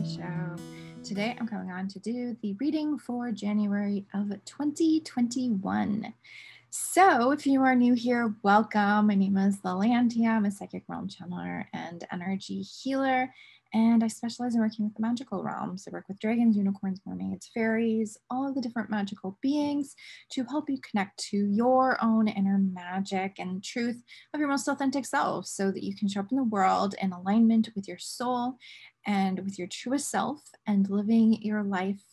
show. Today I'm coming on to do the reading for January of 2021. So if you are new here, welcome. My name is Lalantia. I'm a psychic realm channeler and energy healer, and I specialize in working with the magical realms. I work with dragons, unicorns, mermaids, fairies, all of the different magical beings to help you connect to your own inner magic and truth of your most authentic self so that you can show up in the world in alignment with your soul and with your truest self and living your life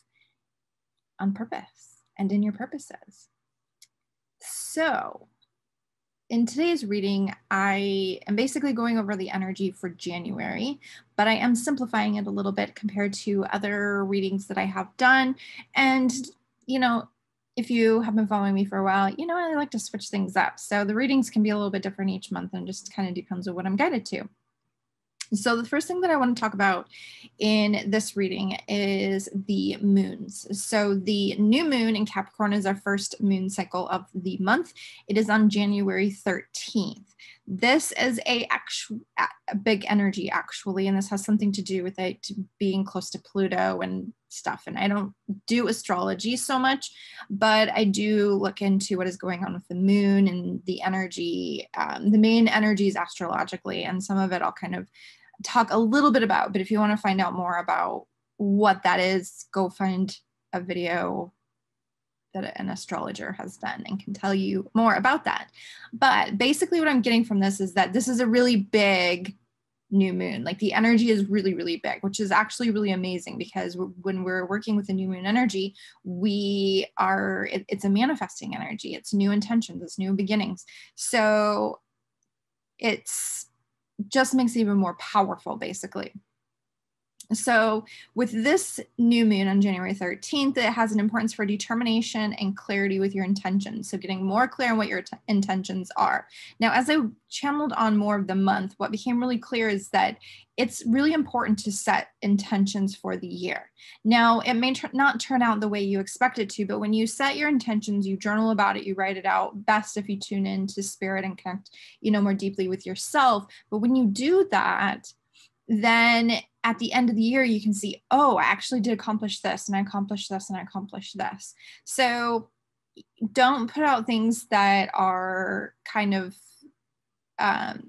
on purpose and in your purposes. So in today's reading, I am basically going over the energy for January, but I am simplifying it a little bit compared to other readings that I have done. And, you know, if you have been following me for a while, you know, I like to switch things up. So the readings can be a little bit different each month and just kind of depends on what I'm guided to. So the first thing that I want to talk about in this reading is the moons. So the new moon in Capricorn is our first moon cycle of the month. It is on January 13th. This is a big energy, actually, and this has something to do with it being close to Pluto and stuff. And I don't do astrology so much, but I do look into what is going on with the moon and the energy, the main energies astrologically, and some of it I'll kind of talk a little bit about. But if you want to find out more about what that is, go find a video that an astrologer has done and can tell you more about that. But basically what I'm getting from this is that this is a really big new moon. Like the energy is really, really big, which is actually really amazing because when we're working with the new moon energy, it's a manifesting energy. It's new intentions, it's new beginnings. So it's just makes it even more powerful, basically. So with this new moon on January 13th, it has an importance for determination and clarity with your intentions. So getting more clear on what your intentions are. Now, as I channeled on more of the month, what became really clear is that it's really important to set intentions for the year. Now, it may not turn out the way you expect it to, but when you set your intentions, you journal about it, you write it out, best if you tune into spirit and connect, more deeply with yourself. But when you do that, then at the end of the year, you can see, oh, I actually did accomplish this, and I accomplished this, and I accomplished this. So don't put out things that are kind of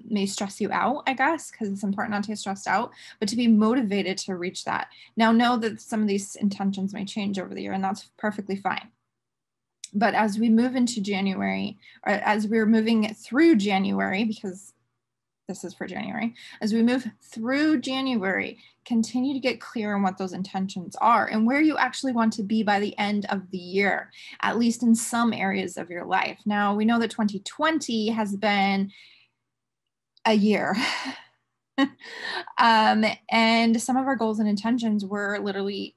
may stress you out, I guess, because it's important not to get stressed out, but to be motivated to reach that. Now, know that some of these intentions may change over the year, and that's perfectly fine. But as we move into January, or as we're moving through January, because this is for January, as we move through January, continue to get clear on what those intentions are and where you actually want to be by the end of the year, at least in some areas of your life. Now, we know that 2020 has been a year. And some of our goals and intentions were literally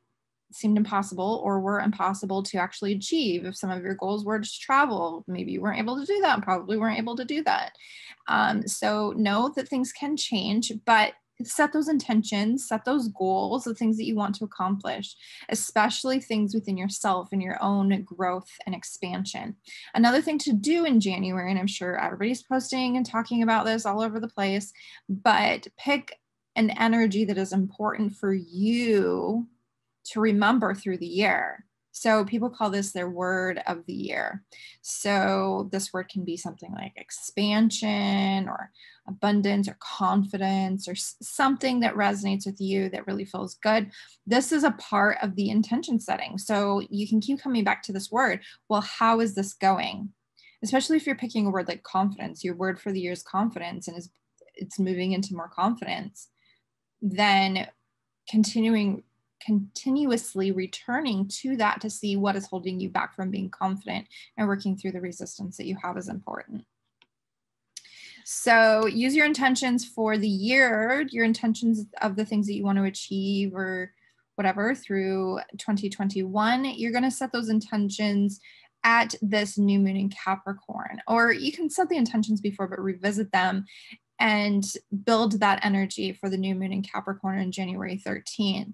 seemed impossible or were impossible to actually achieve. If some of your goals were to travel, maybe you weren't able to do that, probably weren't able to do that. So know that things can change, but set those intentions, set those goals, the things that you want to accomplish, especially things within yourself and your own growth and expansion. Another thing to do in January, and I'm sure everybody's posting and talking about this all over the place, but pick an energy that is important for you to remember through the year. So people call this their word of the year. So this word can be something like expansion or abundance or confidence or something that resonates with you that really feels good. This is a part of the intention setting. So you can keep coming back to this word. Well, how is this going? Especially if you're picking a word like confidence, your word for the year is confidence, and it's moving into more confidence, then continuously returning to that to see what is holding you back from being confident and working through the resistance that you have is important. So use your intentions for the year, your intentions of the things that you want to achieve or whatever through 2021. You're going to set those intentions at this new moon in Capricorn, or you can set the intentions before, but revisit them and build that energy for the new moon in Capricorn on January 13th.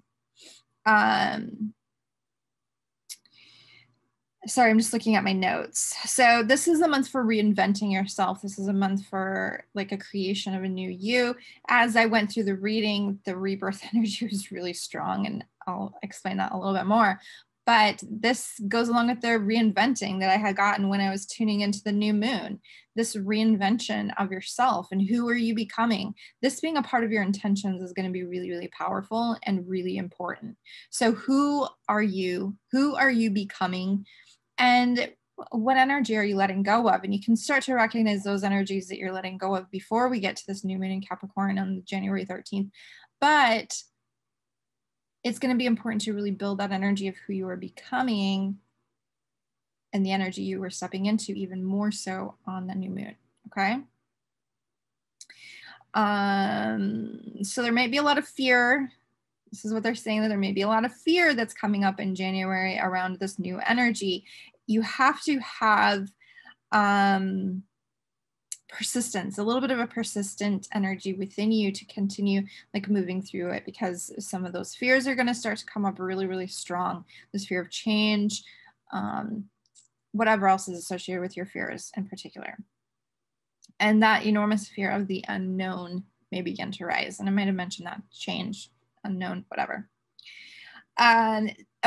Sorry, I'm just looking at my notes. So this is a month for reinventing yourself. This is a month for like a creation of a new you. As I went through the reading, the rebirth energy was really strong, and I'll explain that a little bit more. But this goes along with the reinventing that I had gotten when I was tuning into the new moon. This reinvention of yourself and who are you becoming. This being a part of your intentions is going to be really, really powerful and really important. So who are you? Who are you becoming? And what energy are you letting go of? And you can start to recognize those energies that you're letting go of before we get to this new moon in Capricorn on January 13th. But it's going to be important to really build that energy of who you are becoming and the energy you are stepping into even more so on the new moon. Okay. So there may be a lot of fear. This is what they're saying, that there may be a lot of fear that's coming up in January around this new energy. You have to have persistence, a little bit of a persistent energy within you to continue like moving through it, because some of those fears are going to start to come up really, really strong. This fear of change, whatever else is associated with your fears in particular. And that enormous fear of the unknown may begin to rise. And I might have mentioned that, change, unknown, whatever.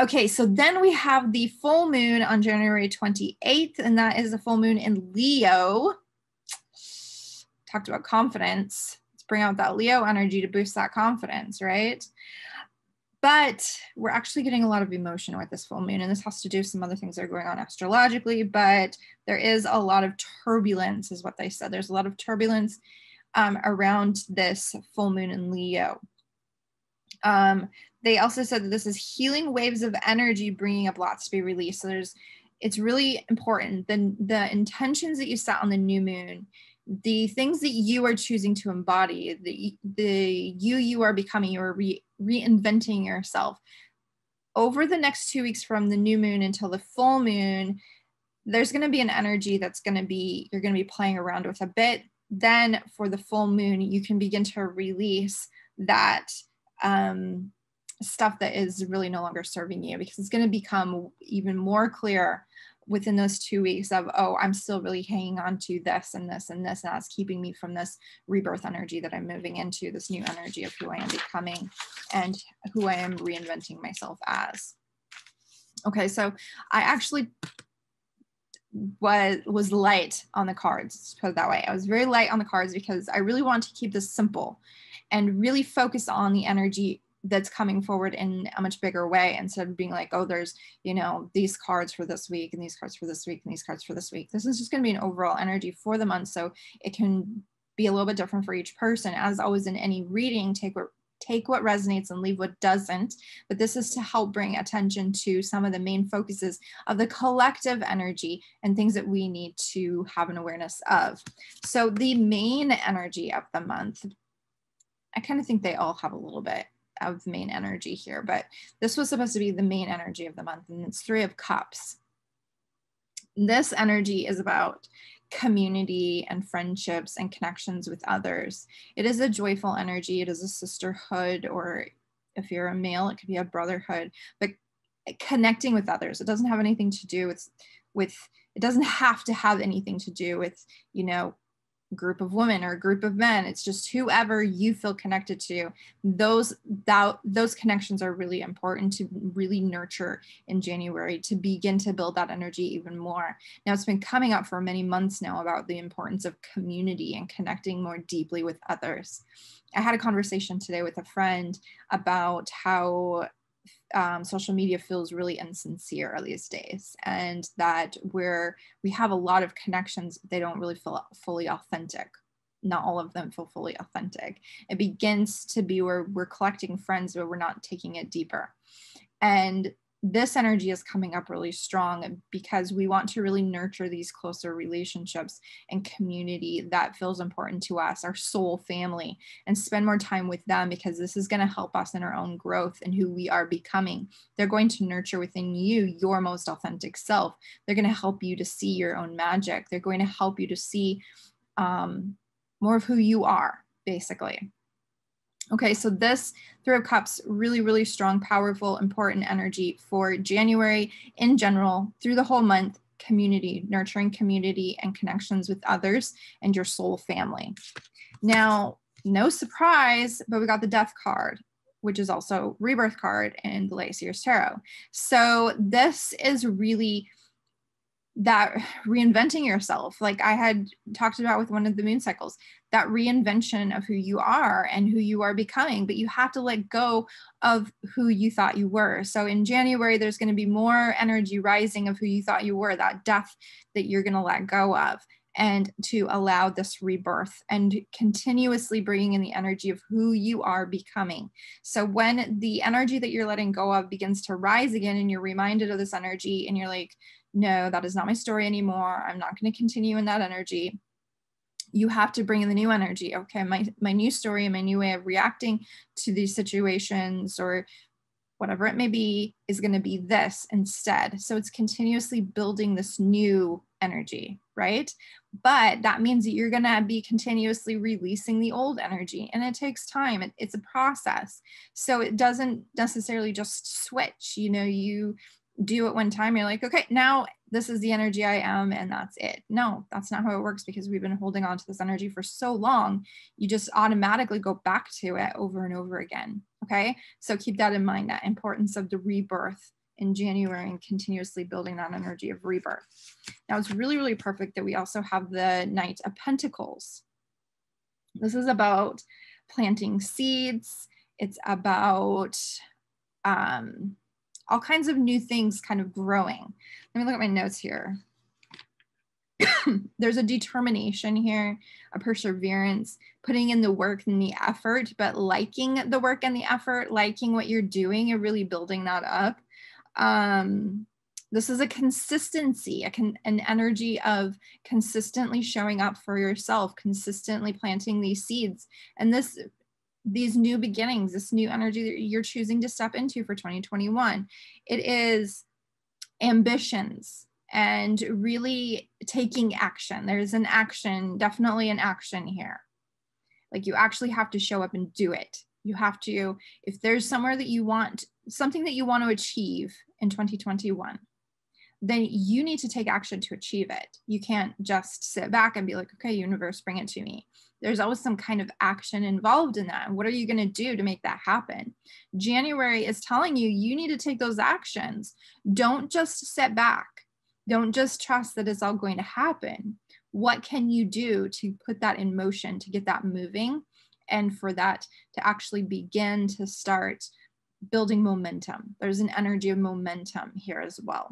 Okay, so then we have the full moon on January 28th, and that is the full moon in Leo. Talked about confidence. Let's bring out that Leo energy to boost that confidence, right? But we're actually getting a lot of emotion with this full moon, and this has to do with some other things that are going on astrologically, but there is a lot of turbulence, is what they said. There's a lot of turbulence around this full moon in Leo. They also said that this is healing waves of energy, bringing up lots to be released. So it's really important. The intentions that you set on the new moon, the things that you are choosing to embody, the you are becoming, you are reinventing yourself. Over the next 2 weeks from the new moon until the full moon, there's going to be an energy that's going to be, you're going to be playing around with a bit. Then for the full moon, you can begin to release that stuff that is really no longer serving you, because it's going to become even more clear within those 2 weeks of, oh, I'm still really hanging on to this and this and this, and that's keeping me from this rebirth energy that I'm moving into, this new energy of who I am becoming and who I am reinventing myself as. Okay, so I actually was light on the cards, let's put it that way. I was very light on the cards because I really want to keep this simple and really focus on the energy that's coming forward in a much bigger way, instead of being like, oh, there's, you know, these cards for this week and these cards for this week and these cards for this week. This is just going to be an overall energy for the month, so it can be a little bit different for each person. As always in any reading, take what resonates and leave what doesn't. But this is to help bring attention to some of the main focuses of the collective energy and things that we need to have an awareness of. So the main energy of the month, I kind of think they all have a little bit of main energy here, but this was supposed to be the main energy of the month, and it's 3 of Cups. This energy is about community and friendships and connections with others. It is a joyful energy. It is a sisterhood, or if you're a male, it could be a brotherhood, but connecting with others. It doesn't have anything to do with it doesn't have to have anything to do with, you know, group of women or a group of men. It's just whoever you feel connected to. Those connections are really important to really nurture in January, to begin to build that energy even more. Now, it's been coming up for many months now about the importance of community and connecting more deeply with others. I had a conversation today with a friend about how social media feels really insincere these days, and that we have a lot of connections, but they don't really feel fully authentic. Not all of them feel fully authentic. It begins to be where we're collecting friends, but we're not taking it deeper. And this energy is coming up really strong because we want to really nurture these closer relationships and community that feels important to us, our soul family, and spend more time with them, because this is going to help us in our own growth and who we are becoming. They're going to nurture within you your most authentic self. They're going to help you to see your own magic. They're going to help you to see more of who you are, basically. Okay, so this Three of Cups, really, really strong, powerful, important energy for January in general, through the whole month, community, nurturing community and connections with others and your soul family. Now, no surprise, but we got the Death card, which is also Rebirth card in the Late Seers Tarot. So this is really that reinventing yourself, like I had talked about with one of the moon cycles, that reinvention of who you are and who you are becoming, but you have to let go of who you thought you were. So in January, there's going to be more energy rising of who you thought you were, that death that you're going to let go of, and to allow this rebirth and continuously bringing in the energy of who you are becoming. So when the energy that you're letting go of begins to rise again and you're reminded of this energy and you're like, no, that is not my story anymore, I'm not going to continue in that energy, you have to bring in the new energy. Okay, my new story and my new way of reacting to these situations or whatever it may be is going to be this instead. So it's continuously building this new energy, right? But that means that you're going to be continuously releasing the old energy, and it takes time. It's a process. So it doesn't necessarily just switch. You know, you do it one time, you're like, okay, now this is the energy I am, and that's it. No, that's not how it works, because we've been holding on to this energy for so long. You just automatically go back to it over and over again. Okay, so keep that in mind, that importance of the rebirth in January and continuously building that energy of rebirth. Now, it's really, really perfect that we also have the Knight of Pentacles. This is about planting seeds. It's about all kinds of new things kind of growing. Let me look at my notes here. There's a determination here, a perseverance, putting in the work and the effort, but liking the work and the effort, liking what you're doing and really building that up. This is a consistency, an energy of consistently showing up for yourself, consistently planting these seeds. And these new beginnings, this new energy that you're choosing to step into for 2021. It is ambitions and really taking action. There's an action, definitely an action here. Like you actually have to show up and do it. You have to, if there's somewhere that you want, something that you want to achieve in 2021, then you need to take action to achieve it. You can't just sit back and be like, okay, universe, bring it to me. There's always some kind of action involved in that. And what are you going to do to make that happen? January is telling you, you need to take those actions. Don't just sit back. Don't just trust that it's all going to happen. What can you do to put that in motion, to get that moving, and for that to actually begin to start building momentum? There's an energy of momentum here as well.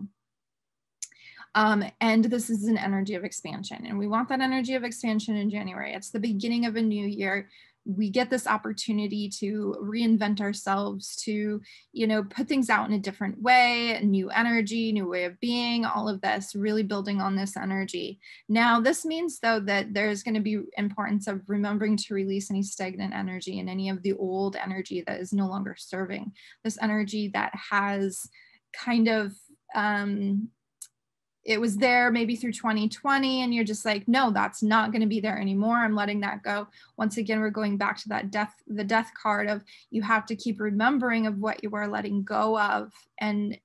And this is an energy of expansion, and we want that energy of expansion in January. It's the beginning of a new year. We get this opportunity to reinvent ourselves, to, you know, put things out in a different way, a new energy, new way of being, all of this, really building on this energy. Now, this means, though, that there's going to be importance of remembering to release any stagnant energy and any of the old energy that is no longer serving. This energy that has kind of, it was there maybe through 2020 and you're just like, no, that's not going to be there anymore. I'm letting that go. Once again, we're going back to that the death card of you have to keep remembering of what you are letting go of and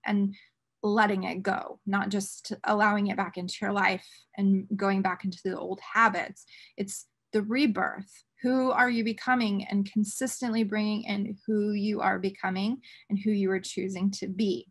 letting it go, not just allowing it back into your life and going back into the old habits. It's the rebirth. Who are you becoming, and consistently bringing in who you are becoming and who you are choosing to be.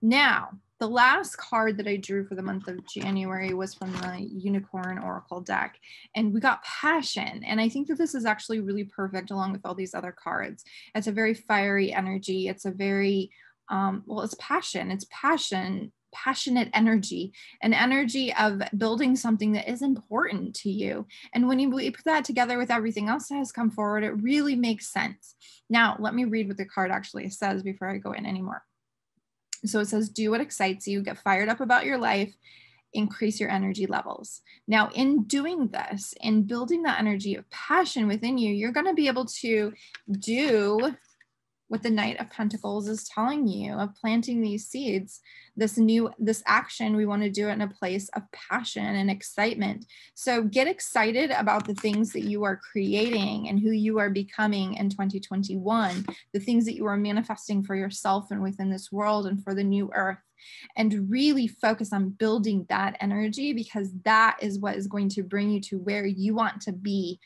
Now, the last card that I drew for the month of January was from the Unicorn Oracle deck, and we got passion. And I think that this is actually really perfect along with all these other cards. It's a very fiery energy. It's a very, well, it's passion. It's passionate energy, an energy of building something that is important to you. And when you put that together with everything else that has come forward, it really makes sense. Now, let me read what the card actually says before I go in anymore. So it says, do what excites you, get fired up about your life, increase your energy levels. Now, in doing this, in building that energy of passion within you, you're going to be able to do what the Knight of Pentacles is telling you of planting these seeds, this action. We want to do it in a place of passion and excitement. So get excited about the things that you are creating and who you are becoming in 2021, the things that you are manifesting for yourself and within this world and for the new earth, and really focus on building that energy, because that is what is going to bring you to where you want to be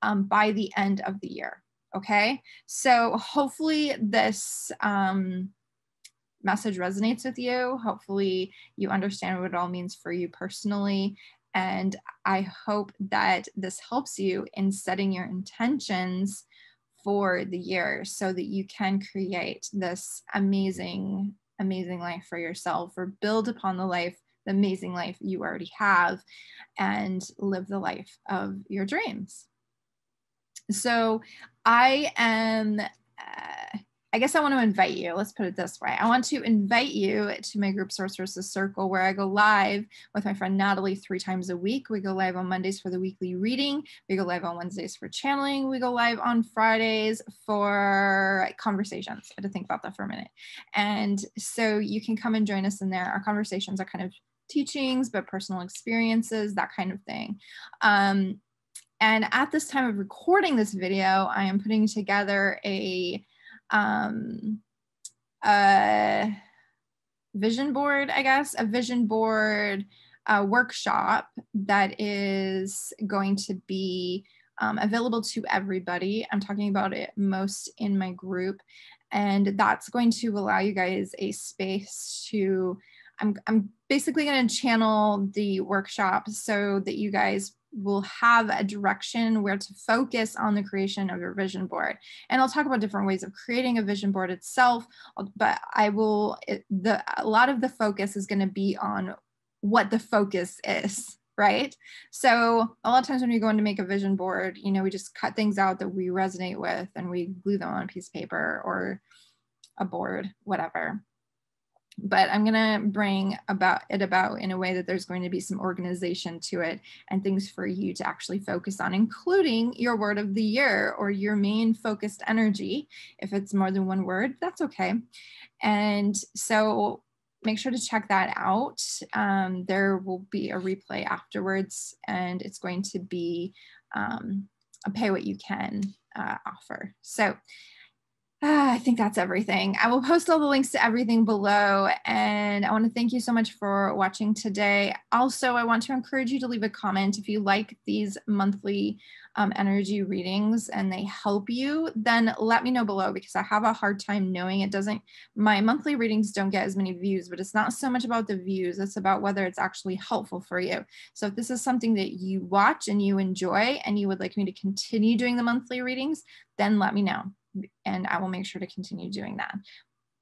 by the end of the year. Okay, so hopefully this message resonates with you. Hopefully you understand what it all means for you personally. And I hope that this helps you in setting your intentions for the year so that you can create this amazing, amazing life for yourself, or build upon the amazing life you already have, and live the life of your dreams. So I guess I want to invite you, let's put it this way. I want to invite you to my group Sorceress Circle, where I go live with my friend Natalie 3 times a week. We go live on Mondays for the weekly reading. We go live on Wednesdays for channeling. We go live on Fridays for conversations. I had to think about that for a minute. And so you can come and join us in there. Our conversations are kind of teachings, but personal experiences, that kind of thing. And at this time of recording this video, I am putting together a vision board, I guess, a vision board workshop that is going to be available to everybody. I'm talking about it most in my group, and that's going to allow you guys a space to, I'm basically going to channel the workshop so that you guys will have a direction where to focus on the creation of your vision board. And I'll talk about different ways of creating a vision board itself, but a lot of the focus is going to be on what the focus is, right? So a lot of times when we go in to make a vision board, you know, we just cut things out that we resonate with and we glue them on a piece of paper or a board, whatever. But I'm going to bring about in a way that there's going to be some organization to it and things for you to actually focus on, including your word of the year or your main focused energy. If it's more than one word, that's okay. And so make sure to check that out. There will be a replay afterwards, and it's going to be a pay what you can offer. So I think that's everything. I will post all the links to everything below, and I want to thank you so much for watching today. Also, I want to encourage you to leave a comment if you like these monthly energy readings and they help you, then let me know below, because I have a hard time knowing. My monthly readings don't get as many views, but it's not so much about the views, it's about whether it's actually helpful for you. So if this is something that you watch and you enjoy and you would like me to continue doing the monthly readings, then let me know, and I will make sure to continue doing that.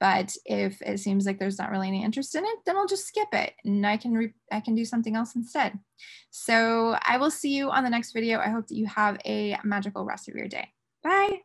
But if it seems like there's not really any interest in it, then I'll just skip it and I can do something else instead. So I will see you on the next video. I hope that you have a magical rest of your day. Bye.